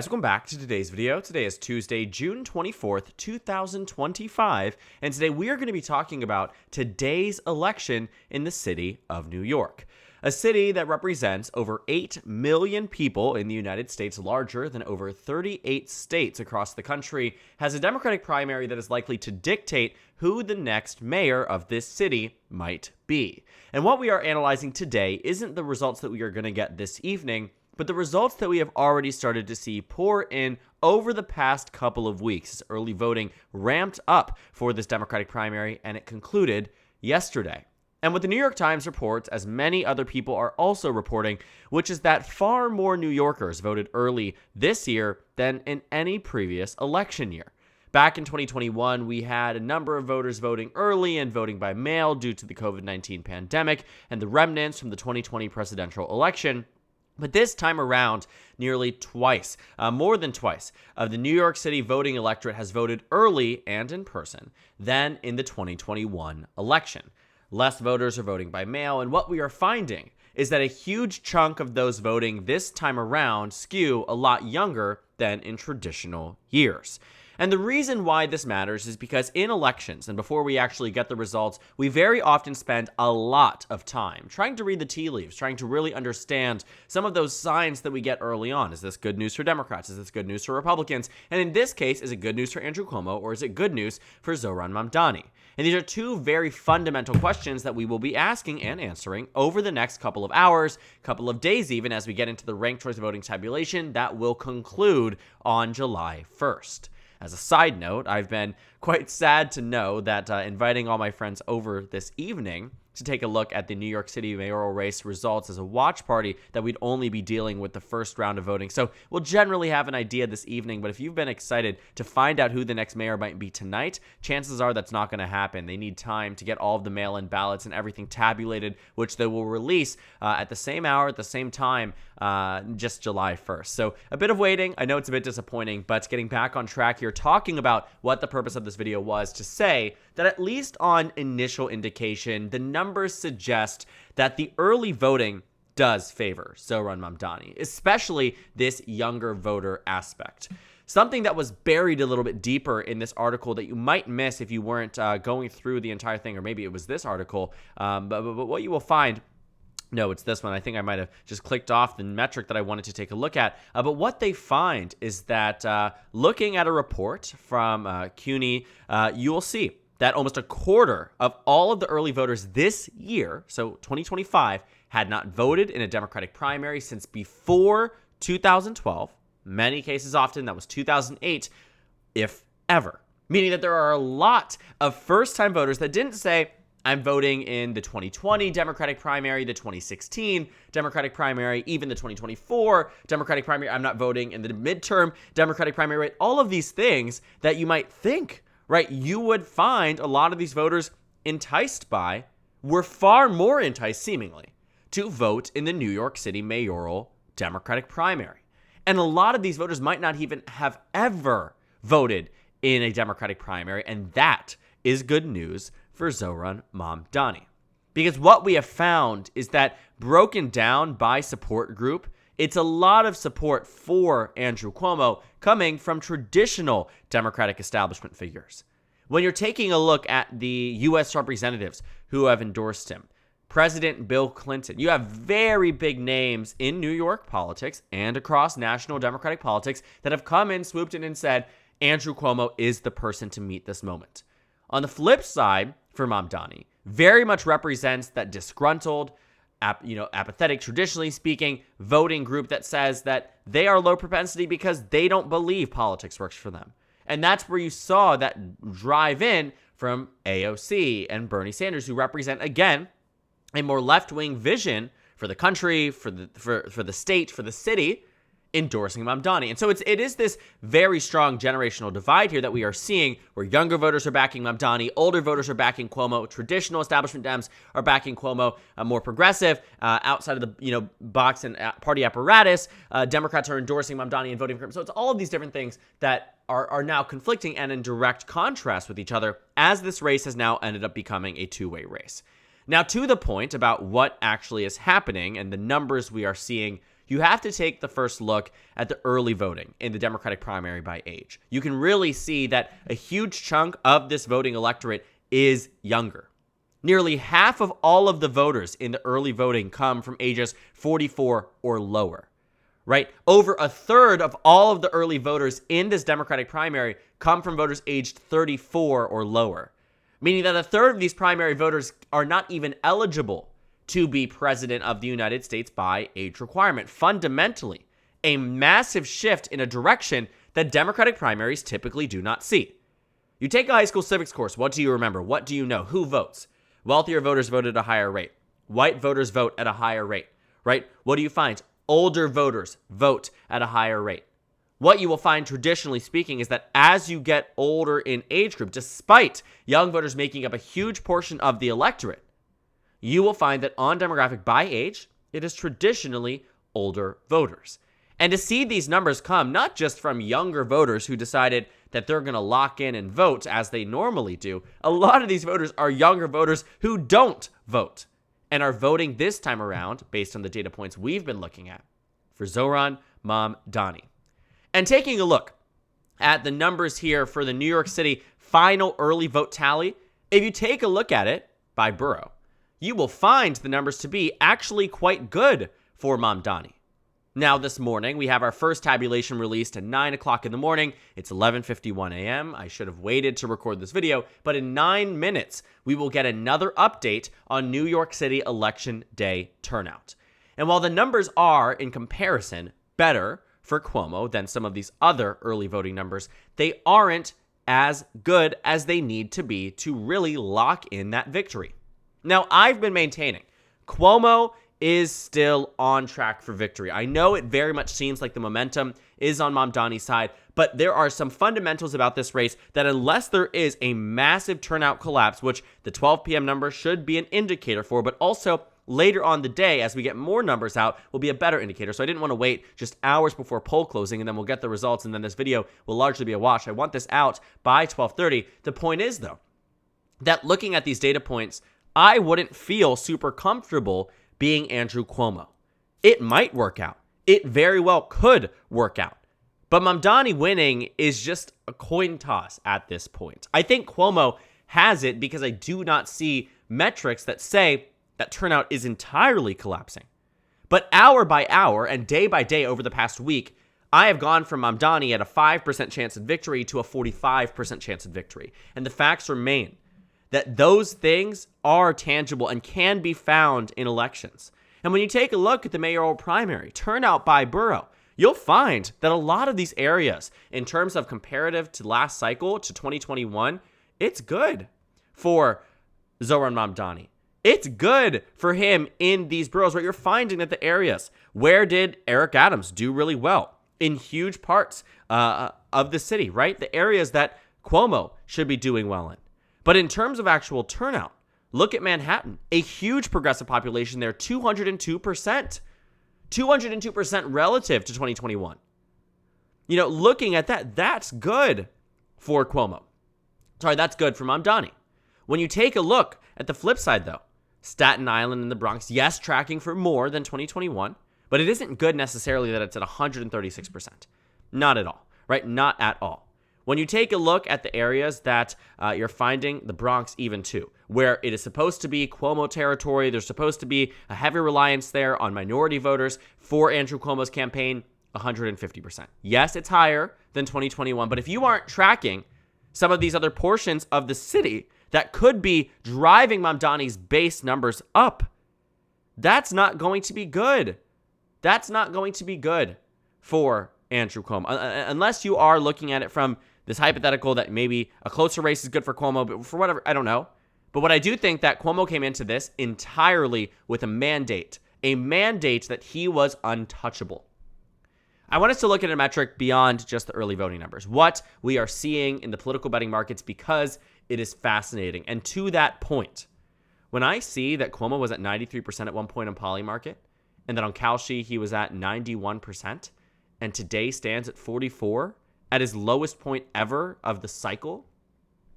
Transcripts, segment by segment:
Welcome back to today's video. Today is Tuesday, June 24th, 2025, and today we are going to be talking about today's election in the city of New York. A city that represents over 8 million people in the United States, larger than over 38 states across the country, has a Democratic primary that is likely to dictate who the next mayor of this city might be. And what we are analyzing today isn't the results that we are going to get this evening, but the results that we have already started to see pour in over the past couple of weeks as early voting ramped up for this Democratic primary, and it concluded yesterday. And what the New York Times reports, as many other people are also reporting, which is that far more New Yorkers voted early this year than in any previous election year. Back in 2021, we had a number of voters voting early and voting by mail due to the COVID-19 pandemic and the remnants from the 2020 presidential election. But this time around, nearly twice, more than twice, of the New York City voting electorate has voted early and in person than in the 2021 election. Less voters are voting by mail, and what we are finding is that a huge chunk of those voting this time around skew a lot younger than in traditional years. And the reason why this matters is because in elections, and before we actually get the results, we very often spend a lot of time trying to read the tea leaves, trying to really understand some of those signs that we get early on. Is this good news for Democrats? Is this good news for Republicans? And in this case, is it good news for Andrew Cuomo, or is it good news for Zohran Mamdani? And these are two very fundamental questions that we will be asking and answering over the next couple of hours, couple of days even, as we get into the ranked choice voting tabulation that will conclude on July 1st. As a side note, I've been quite sad to know that inviting all my friends over this evening to take a look at the New York City mayoral race results as a watch party, that we'd only be dealing with the first round of voting. So we'll generally have an idea this evening, but if you've been excited to find out who the next mayor might be tonight, chances are that's not going to happen. They need time to get all of the mail-in ballots and everything tabulated, which they will release at the same hour, at the same time, just July 1st. So a bit of waiting. I know it's a bit disappointing, but getting back on track here, talking about what the purpose of this video was, to say that at least on initial indication, the numbers suggest that the early voting does favor Zohran Mamdani, especially this younger voter aspect. Something that was buried a little bit deeper in this article that you might miss if you weren't going through the entire thing, or maybe it was this article, but what you will find. No, it's this one. I think I might have just clicked off the metric that I wanted to take a look at. But what they find is that looking at a report from CUNY, you will see that almost a quarter of all of the early voters this year, so 2025, had not voted in a Democratic primary since before 2012. Many cases often, that was 2008, if ever. Meaning that there are a lot of first-time voters that didn't say, I'm voting in the 2020 Democratic primary, the 2016 Democratic primary, even the 2024 Democratic primary. I'm not voting in the midterm Democratic primary, right? All of these things that you might think, right, you would find a lot of these voters enticed by, were far more enticed, seemingly, to vote in the New York City mayoral Democratic primary. And a lot of these voters might not even have ever voted in a Democratic primary, and that is good news for Zohran Mamdani. Because what we have found is that, broken down by support group, it's a lot of support for Andrew Cuomo coming from traditional Democratic establishment figures. When you're taking a look at the U.S. representatives who have endorsed him, President Bill Clinton, you have very big names in New York politics and across national Democratic politics that have come in, swooped in, and said, Andrew Cuomo is the person to meet this moment. On the flip side, for Mamdani, very much represents that disgruntled, apathetic, traditionally speaking, voting group that says that they are low propensity because they don't believe politics works for them. And that's where you saw that drive in from AOC and Bernie Sanders, who represent, again, a more left-wing vision for the country, for the state, for the city, endorsing Mamdani. And so it is this very strong generational divide here that we are seeing, where younger voters are backing Mamdani, older voters are backing Cuomo, traditional establishment Dems are backing Cuomo, more progressive, outside of the box and party apparatus, Democrats are endorsing Mamdani and voting for him. So it's all of these different things that are now conflicting and in direct contrast with each other, as this race has now ended up becoming a two-way race. Now, to the point about what actually is happening and the numbers we are seeing you have to take the first look at the early voting in the Democratic primary by age. You can really see that a huge chunk of this voting electorate is younger. Nearly half of all of the voters in the early voting come from ages 44 or lower, right? Over a third of all of the early voters in this Democratic primary come from voters aged 34 or lower, meaning that a third of these primary voters are not even eligible to be president of the United States by age requirement. Fundamentally, a massive shift in a direction that Democratic primaries typically do not see. You take a high school civics course. What do you remember? What do you know? Who votes? Wealthier voters vote at a higher rate. White voters vote at a higher rate, right? What do you find? Older voters vote at a higher rate. What you will find, traditionally speaking, is that as you get older in age group, despite young voters making up a huge portion of the electorate, you will find that on demographic by age, it is traditionally older voters. And to see these numbers come not just from younger voters who decided that they're going to lock in and vote as they normally do, a lot of these voters are younger voters who don't vote and are voting this time around, based on the data points we've been looking at, for Zohran Mamdani. And taking a look at the numbers here for the New York City final early vote tally, if you take a look at it by borough, you will find the numbers to be actually quite good for Mamdani. Now, this morning, we have our first tabulation released at 9 o'clock in the morning. It's 11:51 a.m. I should have waited to record this video, but in 9 minutes, we will get another update on New York City election day turnout. And while the numbers are, in comparison, better for Cuomo than some of these other early voting numbers, they aren't as good as they need to be to really lock in that victory. Now, I've been maintaining Cuomo is still on track for victory. I know it very much seems like the momentum is on Mamdani's side, but there are some fundamentals about this race that unless there is a massive turnout collapse, which the 12 p.m. number should be an indicator for, but also later on the day, as we get more numbers out, will be a better indicator. So I didn't want to wait just hours before poll closing, and then we'll get the results, and then this video will largely be a wash. I want this out by 12:30. The point is, though, that looking at these data points, I wouldn't feel super comfortable being Andrew Cuomo. It might work out. It very well could work out. But Mamdani winning is just a coin toss at this point. I think Cuomo has it because I do not see metrics that say that turnout is entirely collapsing. But hour by hour and day by day over the past week, I have gone from Mamdani at a 5% chance of victory to a 45% chance of victory. And the facts remain that those things are tangible and can be found in elections. And when you take a look at the mayoral primary turnout by borough, you'll find that a lot of these areas, in terms of comparative to last cycle, to 2021, it's good for Zohran Mamdani. It's good for him in these boroughs, where you're finding that the areas where did Eric Adams do really well in huge parts of the city, right? The areas that Cuomo should be doing well in. But in terms of actual turnout, look at Manhattan, a huge progressive population there, 202%. 202% relative to 2021. You know, looking at that, that's good for Cuomo. Sorry, that's good for Mamdani. When you take a look at the flip side, though, Staten Island and the Bronx, yes, tracking for more than 2021, but it isn't good necessarily that it's at 136%. Not at all, right? Not at all. When you take a look at the areas that you're finding, the Bronx even too, where it is supposed to be Cuomo territory, there's supposed to be a heavy reliance there on minority voters for Andrew Cuomo's campaign, 150%. Yes, it's higher than 2021, but if you aren't tracking some of these other portions of the city that could be driving Mamdani's base numbers up, that's not going to be good. That's not going to be good for Andrew Cuomo, unless you are looking at it from this hypothetical that maybe a closer race is good for Cuomo, but for whatever, I don't know. But what I do think that Cuomo came into this entirely with a mandate that he was untouchable. I want us to look at a metric beyond just the early voting numbers, what we are seeing in the political betting markets, because it is fascinating. And to that point, when I see that Cuomo was at 93% at one point on Polymarket, and that on Kalshi he was at 91%, and today stands at 44%, at his lowest point ever of the cycle,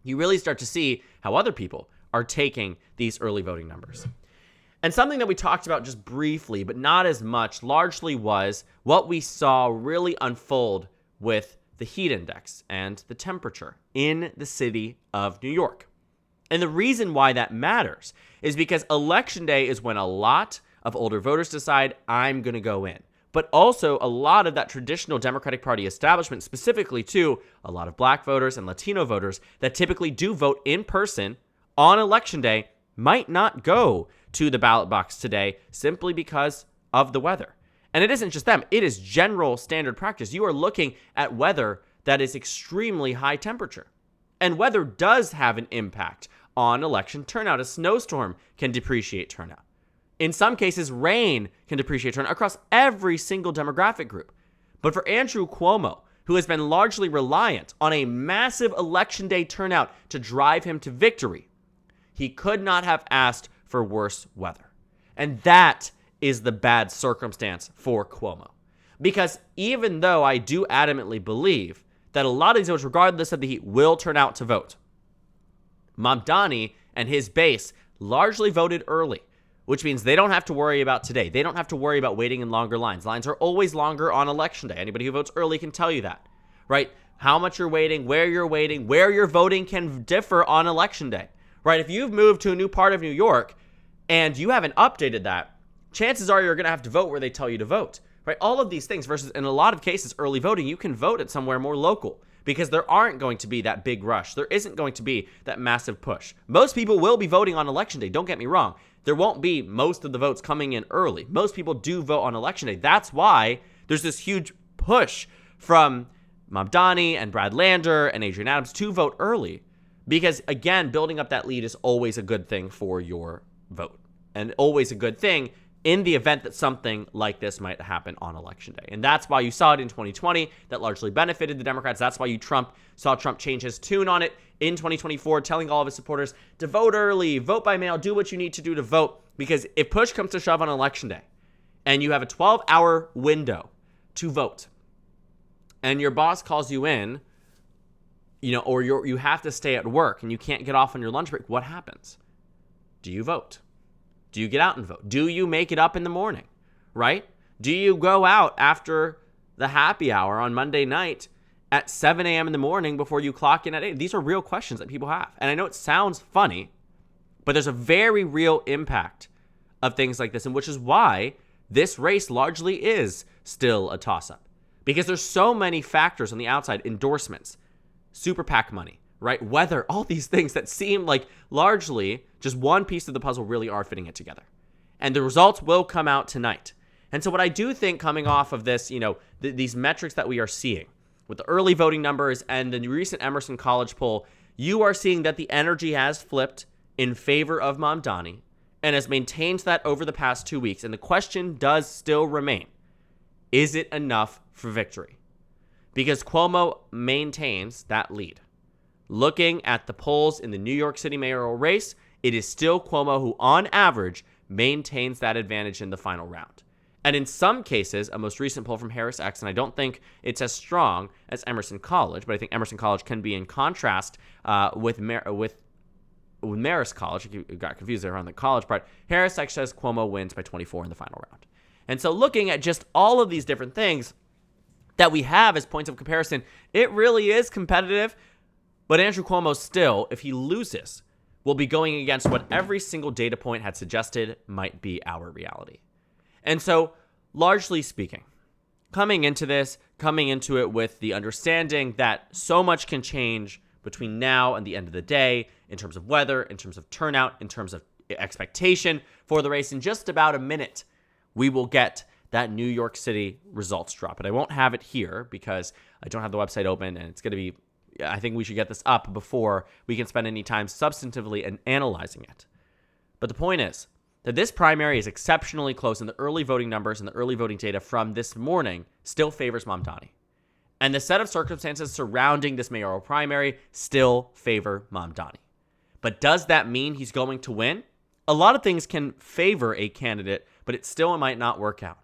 you really start to see how other people are taking these early voting numbers. And something that we talked about just briefly, but not as much, largely was what we saw really unfold with the heat index and the temperature in the city of New York. And the reason why that matters is because Election Day is when a lot of older voters decide, I'm going to go in. But also a lot of that traditional Democratic Party establishment, specifically to a lot of black voters and Latino voters that typically do vote in person on Election Day, might not go to the ballot box today simply because of the weather. And it isn't just them. It is general standard practice. You are looking at weather that is extremely high temperature. And weather does have an impact on election turnout. A snowstorm can depreciate turnout. In some cases, rain can depreciate turnout across every single demographic group. But for Andrew Cuomo, who has been largely reliant on a massive Election Day turnout to drive him to victory, he could not have asked for worse weather. And that is the bad circumstance for Cuomo. Because even though I do adamantly believe that a lot of these voters, regardless of the heat, will turn out to vote, Mamdani and his base largely voted early, which means they don't have to worry about today. They don't have to worry about waiting in longer lines. Lines are always longer on Election Day. Anybody who votes early can tell you that, right? How much you're waiting, where you're voting can differ on Election Day, right? If you've moved to a new part of New York and you haven't updated that, chances are you're going to have to vote where they tell you to vote, right? All of these things versus in a lot of cases, early voting, you can vote at somewhere more local because there aren't going to be that big rush. There isn't going to be that massive push. Most people will be voting on Election Day. Don't get me wrong. There won't be most of the votes coming in early. Most people do vote on Election Day. That's why there's this huge push from Mamdani and Brad Lander and Adrian Adams to vote early because, again, building up that lead is always a good thing for your vote and always a good thing in the event that something like this might happen on Election Day. And that's why you saw it in 2020. That largely benefited the Democrats. That's why you saw Trump change his tune on it in 2024, telling all of his supporters to vote early, vote by mail, do what you need to do to vote. Because if push comes to shove on Election Day and you have a 12-hour window to vote and your boss calls you in, or you have to stay at work and you can't get off on your lunch break, what happens? Do you vote? Do you get out and vote? Do you make it up in the morning, right? Do you go out after the happy hour on Monday night at 7 a.m. in the morning before you clock in at 8? These are real questions that people have. And I know it sounds funny, but there's a very real impact of things like this, and which is why this race largely is still a toss-up. Because there's so many factors on the outside, endorsements, super PAC money, right? Weather, all these things that seem like largely just one piece of the puzzle really are fitting it together. And the results will come out tonight. And so what I do think coming off of this, these metrics that we are seeing with the early voting numbers and the recent Emerson College poll, you are seeing that the energy has flipped in favor of Mamdani and has maintained that over the past 2 weeks. And the question does still remain, is it enough for victory? Because Cuomo maintains that lead. Looking at the polls in the New York City mayoral race, it is still Cuomo who, on average, maintains that advantage in the final round. And in some cases, a most recent poll from Harris X, and I don't think it's as strong as Emerson College, but I think Emerson College can be in contrast with Marist College. You got confused there on the college part. Harris X says Cuomo wins by 24 in the final round. And so looking at just all of these different things that we have as points of comparison, it really is competitive. But Andrew Cuomo still, if he loses, will be going against what every single data point had suggested might be our reality. And so, largely speaking, coming into it with the understanding that so much can change between now and the end of the day in terms of weather, in terms of turnout, in terms of expectation for the race. In just about a minute, we will get that New York City results drop. But I won't have it here because I don't have the website open, and it's going to be, I think we should get this up before we can spend any time substantively and analyzing it. But the point is that this primary is exceptionally close, and the early voting numbers and the early voting data from this morning still favors Mamdani. And the set of circumstances surrounding this mayoral primary still favor Mamdani. But does that mean he's going to win? A lot of things can favor a candidate, but it still might not work out.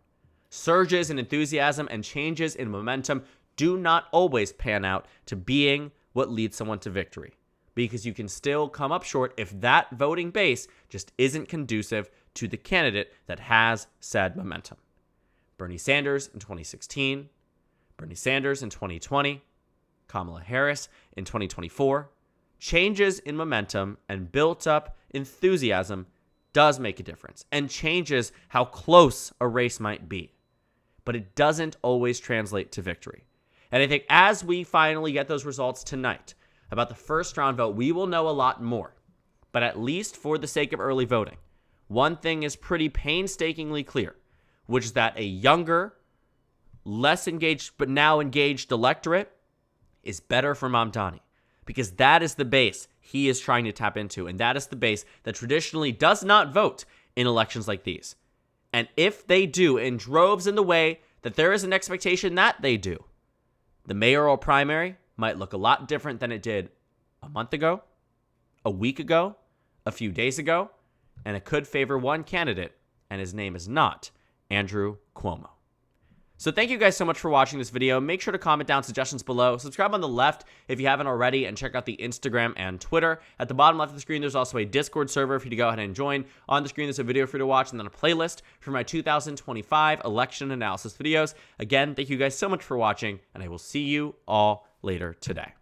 Surges in enthusiasm and changes in momentum do not always pan out to being what leads someone to victory, because you can still come up short if that voting base just isn't conducive to the candidate that has said momentum. Bernie Sanders in 2016, Bernie Sanders in 2020, Kamala Harris in 2024. Changes in momentum and built up enthusiasm does make a difference and changes how close a race might be. But it doesn't always translate to victory. And I think as we finally get those results tonight about the first round vote, we will know a lot more. But at least for the sake of early voting, one thing is pretty painstakingly clear, which is that a younger, less engaged, but now engaged electorate is better for Mamdani, because that is the base he is trying to tap into, and that is the base that traditionally does not vote in elections like these. And if they do in droves in the way that there is an expectation that they do, the mayoral primary might look a lot different than it did a month ago, a week ago, a few days ago, and it could favor one candidate, and his name is not Andrew Cuomo. So thank you guys so much for watching this video. Make sure to comment down suggestions below. Subscribe on the left if you haven't already, and check out the Instagram and Twitter. At the bottom left of the screen, there's also a Discord server for you to go ahead and join. On the screen, there's a video for you to watch, and then a playlist for my 2025 election analysis videos. Again, thank you guys so much for watching, and I will see you all later today.